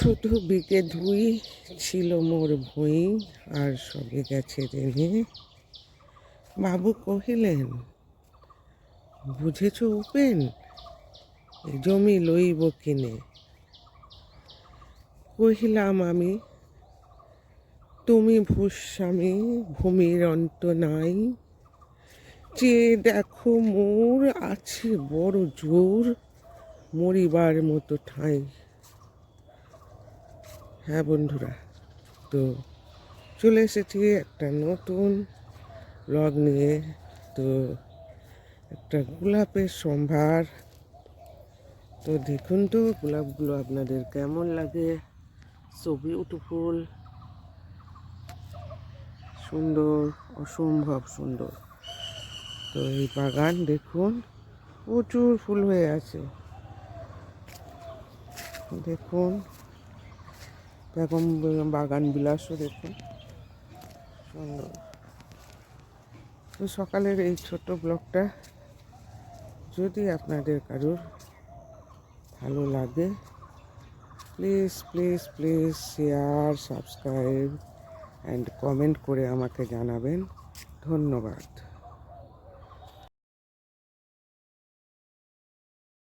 শুধু বিকে ধুই ছিল মোর ভুঁই, আর সবে গেছে রেনে। বাবু কহিলেন, বুঝেছ উপেন, এ জমি লইব কিনে। কহিলাম আমি, তুমি ভূস্বামী, ভূমির অন্ত নাই। চেয়ে দেখো মোর আছে বড় জোর, মরিবার মতো ঠাঁই। হ্যাঁ বন্ধুরা, তো চলে এসেছি একটা নতুন ব্লগ নিয়ে। তো একটা গোলাপের সম্ভার। তো দেখুন তো গোলাপগুলো আপনাদের কেমন লাগে। সো বিউটিফুল, সুন্দর, অসম্ভব সুন্দর। তো এই বাগান দেখুন, প্রচুর ফুল হয়ে আছে। দেখুন বেগম বাগান বিলাসও দেখুন, সুন্দর। তো সকালের এই ছোট ব্লগটা যদি আপনাদের কারোর ভালো লাগে, please please please share, subscribe and comment করে আমাকে জানাবেন। ধন্যবাদ।